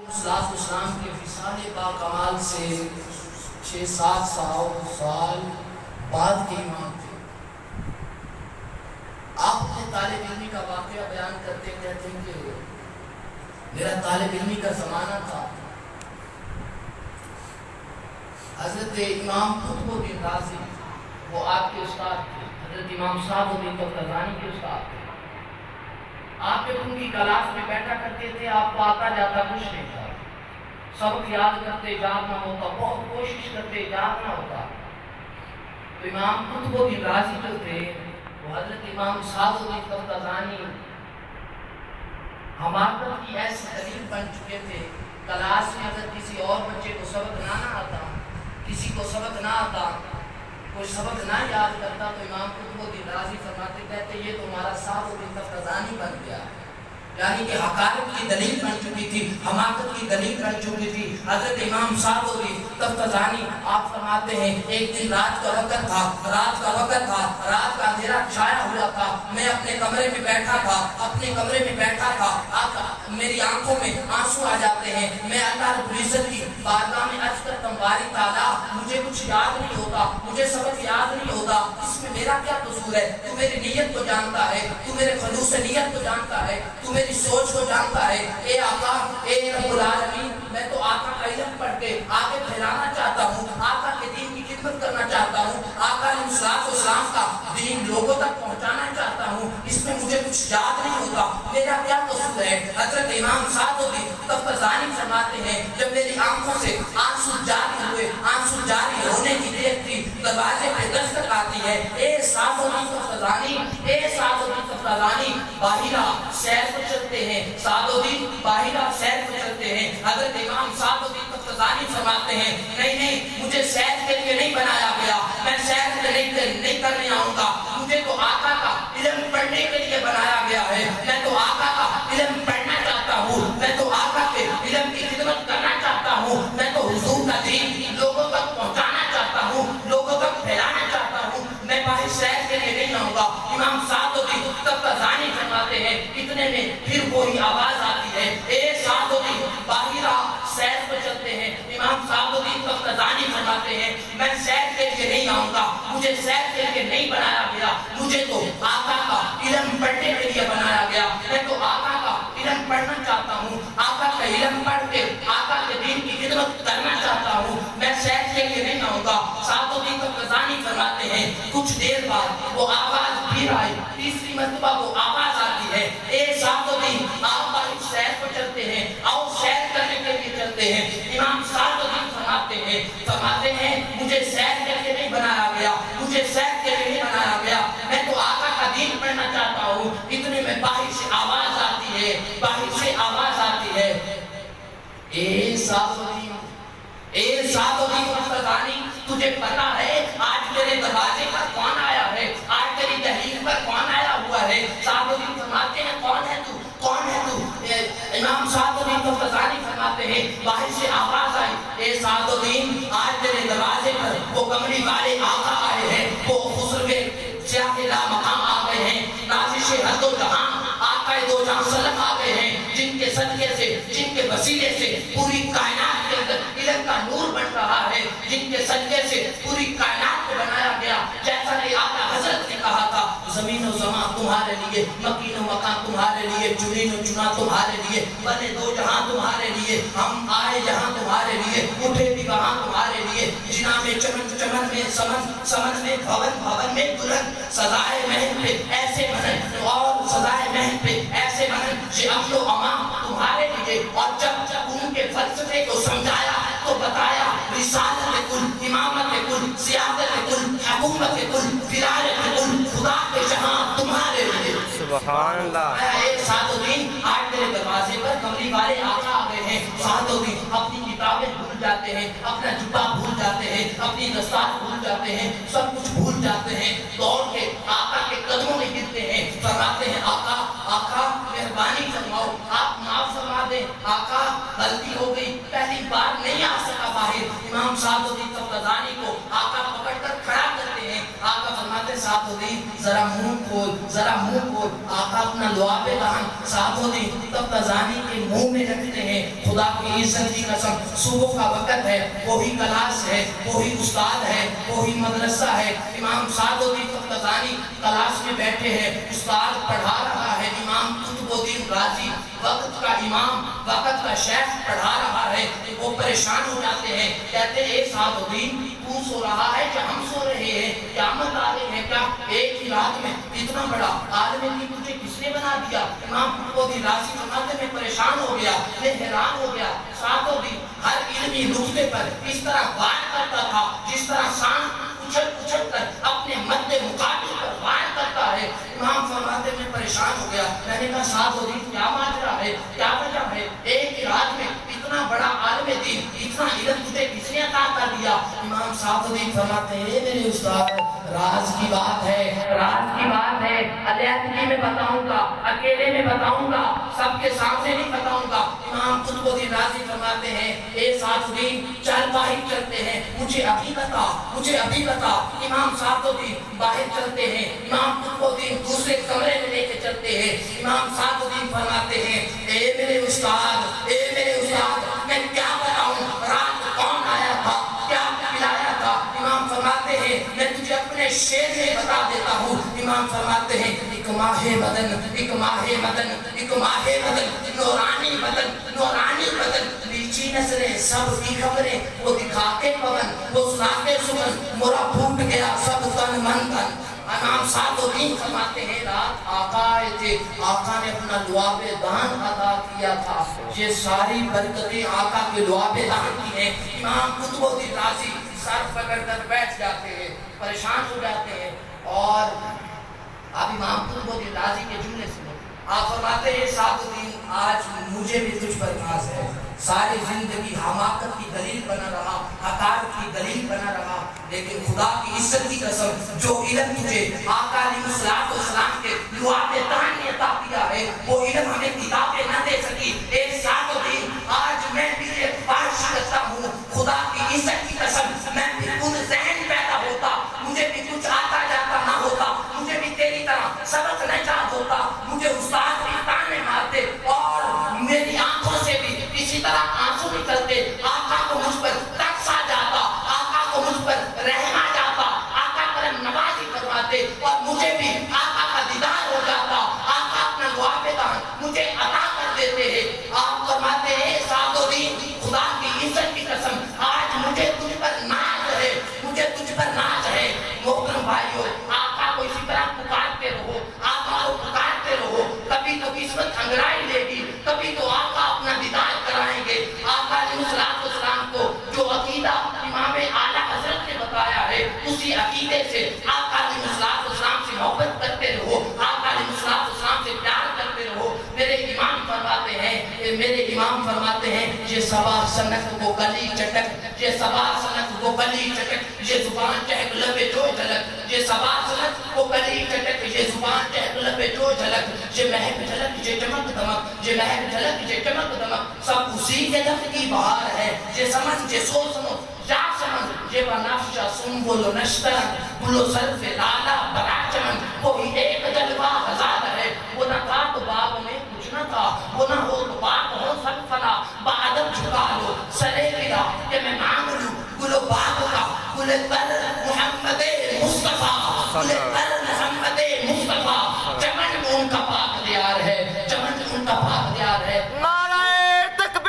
اسلام کے وصال با کمال سے 6-7 سال بعد کے امام تھے۔ آپ اپنے طالب علمی کا واقعہ بیان کرتے کہتے ہیں کہ میرا طالب علمی کا زمانہ تھا، حضرت امام قطب الدین رازی وہ آپ کے استاد تھے، حضرت امام صاحب الدین طبرانی کے استاد تھے۔ آپ جب ان کی کلاس میں بیٹھا کرتے تھے آپ کو آتا جاتا کچھ نہیں تھا، سبق یاد کرتے جاگنا ہوتا، بہت کوشش کرتے جاگنا ہوتا۔ تو امام قطب الدین رازی جو تھے وہ حضرت امام صاحب الدین طبرانی حماقت کی ایسی دلیل بن چکے تھے، کلاس میں اگر کسی اور بچے کو سبق نہ آتا، کسی کو سبق نہ آتا، کوئی سبق نہ یاد کرتا تو امام قطب الدین رازی فرماتے کہتے یہ تو ہمارا صاحب الدین طبرانی بن گیا، یعنی کہ حقارت کی دلیل بن چکی تھی، حماقت کی دلیل بن چکی تھی۔ حضرت امام صاحب الدین طبرانی آپ فرماتے ہیں ایک دن رات کا وقت تھا، رات کا اندھیرا چھایا ہوا تھا، میں اپنے کمرے میں بیٹھا تھا، میری آنکھوں میں آنسو آ جاتے ہیں، میں اللہ رب العزت کی بارگاہ میں عرض کرتا ہوں باری تعالیٰ مجھے کچھ یاد نہیں ہوتا، مجھے سبق یاد نہیں ہوتا، اس میں میرا کیا قصور ہے؟ تو میری نیت کو جانتا ہے، تو میرے خلوص نیت کو جانتا ہے، تو میری سوچ کو جانتا ہے۔ اے آقا، اے رب العالمین، میں تو آقا کا علم پڑھ کے آگے پھیلانا چاہتا ہوں، آقا کے دین کی خدمت کرنا چاہتا ہوں، آقا علیہ السلام کا دین لوگوں تک پہنچانا چاہتا ہوں، اس میں مجھے کچھ یاد نہیں ہوتا، میرا کیا قصور ہے؟ حضرت امام صاحب الدین طبرانی فرماتے ہیں جب میری آنکھوں سے آنسو جاری ہونے کی دیر تھی، دروازے پہ دستک آتی ہے، اے صاحب الدین طبرانی باہرہ سیر کو چلتے ہیں، صاحب الدین باہرہ سیر کو چلتے ہیں۔ حضرت امام صاحب الدین طبرانی فرماتے ہیں نہیں مجھے سیر کے لیے نہیں بنایا گیا، میں سیر نہیں کرنے آؤں گا، مجھے تو آقا کا علم پڑھنے کے لیے بنایا گیا ہے، میں تو آقا کا علم پڑھنا چاہتا ہوں، میں تو آقا کے علم کی خدمت کرنا چاہتا ہوں، میں تو حضور کا دین لوگوں تک پہنچانا چاہتا ہوں، لوگوں تک پھیلانا چاہتا ہوں، میں باہر سیر کے لیے نہیں آؤں گا۔ امام صاحب الدین طبرانی فرماتے ہیں اتنے میں پھر وہی آواز آتی ہے، اے صاحب الدین باہرہ سیر پر چلتے ہیں۔ امام صاحب الدین طبرانی فرماتے ہیں میں سیر کے لیے نہیں آؤں گا، مجھے سیر کے لیے نہیں بنایا گیا، مجھے تو آقا کا علم پڑھنے کے لیے بنایا گیا، میں تو آقا کا علم پڑھنا چاہتا ہوں، آقا کا علم پڑھ کے آقا کے دین کی خدمت کرنا چاہتا ہوں، میں سیر کے لیے نہیں آؤں گا۔ صاحب الدین طبرانی فرماتے ہیں کچھ دیر بعد وہ آواز پھر آئی، تیسری مرتبہ وہ آواز آتی ہے، اے صاحب الدین آپ باہر سیر پر چلتے ہیں، آؤ سیر کرنے کے لیے چلتے ہیں۔ امام صاحب الدین فرماتے ہیں مجھے سیر کے لیے نہیں بنایا گیا، مجھے سیر کے لیے نہیں بنایا گیا، میں تو آقا کا دین پڑھنا چاہتا ہوں۔ اتنے میں باہر سے آواز آتی ہے، اے صاحب الدین طبرانی تجھے پتا ہے آج میرے دروازے پر کون آیا ہے، آج تیری تحریر پر کون آیا ہوا ہے؟ صاحب الدین فرماتے ہیں کون ہے تو؟ امام صاحب الدین طبرانی فرماتے ہیں باہر سے آواز آئی، اے صاحب الدین آج میرے دروازے پر وہ کملی والے آقا آئے ہیں، وہ خسروِ سیاہ لا مقام آ گئے ہیں، نازش حد و جہاں آقا دو جہاں سلم آ گئے ہیں، جن کے صدقے سے جن کے وسیلے سے پوری کائنات کے اندر علم کا نور بن رہا ہے، جن کے صدقے سے پوری کائنات کو بنایا گیا، جیسا کہ آقا حضرت نے کہا تھا زمین و زمان تمہارے لیے، مکین و مکان تمہارے لیے، چنین و چنا تمہارے لیے، بنے دو جہاں تمہارے لیے، ہم آئے جہاں تمہارے لیے، اٹھے بھی وہاں تمہارے لیے، جنا میں چمن میں سمن میں بھون میں دلہن، سزائے محل پہ ایسے بنن اور سزائے محل پہ ایسے بنن، یہ امن و امان تمہارے لیے۔ اور جب ان کے فلسفے کو سمجھایا تو بتایا رسالت کل، امامت کل، سیادت کل، حکومت کل، ولایت کل، خدا کے جہاں تمہارے لیے۔ سبحان اللہ۔ اے صاحب الدین آج میرے دروازے پر کملی والے آقا آ گئے ہیں، صاحب الدین اپنی کتابیں بھول جاتے ہیں، اپنا جبہ بھول جاتے ہیں، اپنی دستار بھول جاتے ہیں، سب کچھ بھول جاتے ہیں، دوڑ کے آقا کے قدموں میں گرتے ہیں، فرماتے ہیں آقا مہربانی فرماؤ، آپ معاف فرما دیں، آقا غلطی ہو گئی، پہلی بار نہیں آ سکا باہر۔ امام صاحب الدین طبرانی کو آقا پکڑ کر کھڑا کرتے ہیں، آقا فرماتے ہیں صاحب الدین ذرا منہ کھول آقا اپنا لعاب دہن ساتھوں دی تفتزانی کے منہ میں رکھتے ہیں. خدا کی عزت کی قسم صبح کا وقت ہے, وہی کلاس ہے, وہی استاد ہے, وہی مدرسہ ہے. امام سعد الدین تفتزانی کلاس میں بیٹھے ہیں, استاد پڑھا رہا ہے, امام قطب الدین رازی وقت کا امام, وقت کا شیخ پڑھا رہا ہے. وہ پریشان ہو جاتے ہیں, کہتے ہیں اے سعد الدین تو سو رہا ہے کہ ہم سو رہے ہیں, قیامت آ رہی ہے کیا؟ ایک ہی رات میں اتنا بڑا عالم دین تجھے کس نے بنا دیا؟ امام قطب الدین رازی فرماتے میں پریشان ہو گیا, میں حیران ہو گیا. سعد الدین ہر علمی نقطے پر اس طرح وار کرتا تھا جس طرح سانپ اچھل کر اپنے مد مقابل پر وار کرتا ہے. امام فرماتے میں پریشان ہو گیا. میں نے کہا سعد الدین کیا ماجرا ہے, کیا وجہ ہے؟ ایک ہی رات میں اتنا بڑا عالم دین, اتنا علم تجھے کس نے عطا کر دیا؟ امام سعد الدین فرماتے ہیں میرے استاد راز کی بات ہے, راز کی بات ہے, علیحدگی میں بتاؤں گا, اکیلے میں بتاؤں گا, سب کے سامنے نہیں بتاؤں گا. امام قطب الدین رازی فرماتے ہیں اے سعد الدین چل باہر چلتے ہیں, مجھے ابھی بتا, مجھے ابھی بتا. امام سعد الدین باہر چلتے ہیں, امام قطب الدین دوسرے کمرے میں لے کے چلتے ہیں. امام سعد الدین فرماتے ہیں اے میرے استاد, اے میرے استاد میں کیا بتاؤں, رات کون آیا تھا, کیا پلایا تھا؟ امام فرماتے ہیں میں تجھے اپنے شعر میں بتا دیتا ہوں. امام فرماتے ہیں ایک ماہ بدن, ایک ماہ بدن, ایک ماہ بدن, نورانی بدن, نورانی بدن, نیچی نظریں سب کی خبریں, وہ دکھاتے پون, وہ سناتے سمن, مورا پھوٹ گیا سب تن من تن. امام سعد الدین فرماتے ہیں رات آقا آئے تھے, آقا نے اپنا لعاب دہن عطا کیا تھا. یہ ساری برکتیں آقا کے لعاب دہن کی ہیں. امام قطب الدین رازی سر پکڑ کر بیٹھ جاتے ہیں, پریشان ہو جاتے ہیں. اور اب امام قطب الدین رازی کے جملے سنو. آپ فرماتے ہیں سعد الدین آج مجھے بھی تجھ پر ناز ہے, ساری زندگی حماقت کی دلیل بنا رہا, حقارت کی دلیل بنا رہا, لیکن خدا کی عزت کی قسم جو علم تجھے آقا علیہ السلام کے لعاب دہن نے عطا کیا ہے وہ علم ہمیں کتابیں نہ دے سکی. اے سعد الدین آج میں بھی یہ خواہش کرتا ہوں, خدا کی عزت کی قسم میں بھی خود ذہن پیدا ہوتا, مجھے بھی کچھ آتا جاتا نہ ہوتا, مجھے بھی تیری طرح سبق نہ یاد ہوتا, مجھے استاد بھی تانے مارتے اور میری آنکھوں سے بھی اسی طرح آنسو نکلتے, آقا کو مجھ پر ترس آ جاتا, آقا کو مجھ پر رحم آ جاتا, آقا کرم نوازی کرواتے اور مجھے بھی آقا کا دیدار ہو جاتا, آقا اپنا لعاب دہن مجھے عطا کر دیتے ہیں. آپ فرماتے ہیں سعد الدین خدا کی عزت کی قسم آج مجھے تجھ پر ناز ہے, مجھے تجھ پر ناز ہے. محترم بھائیو آقا کو اسی طرح پکارتے رہو, آقا کو پکارتے رہو, کبھی تو قسمت انگڑائی لے گی, کبھی تو آقا اپنا دیدار کرائیں گے. آقا علیہ السلام کو جو عقیدہ امام اعلیٰ حضرت نے بتایا ہے اسی عقیدے سے آقا علیہ السلام سے محبت کرتے رہو, آقا علیہ السلام سے پیار کرتے رہو. میرے امام فرماتے ہیں, میرے امام فرماتے ہیں یہ سبا سنت کو کلی چٹک, یہ سبا سنت کو کلی چٹک, یہ زبان چہک لبے جو جھلک, یہ سبا سنت کو کلی چٹک, یہ زبان چہک لبے جو جھلک, یہ مہک جھلک یہ چمک دمک, یہ مہک جھلک یہ چمک دمک, سب اسی کے دفت کی بہار ہے. یہ سمجھ یہ سو سنو یا سمجھ یہ بنافشہ سن بولو نشترن بلو صرف لالا برا چمن, کوئی ایک جلوہ ہزار ہے, وہ نہ تھا تو باغ میں کچھ نہ تھا, وہ نہ ہو تو باغ ہو سب فنا, بادب جھکا لو سرے گرا کہ میں مانگ لوں گلو باغ کا گل تر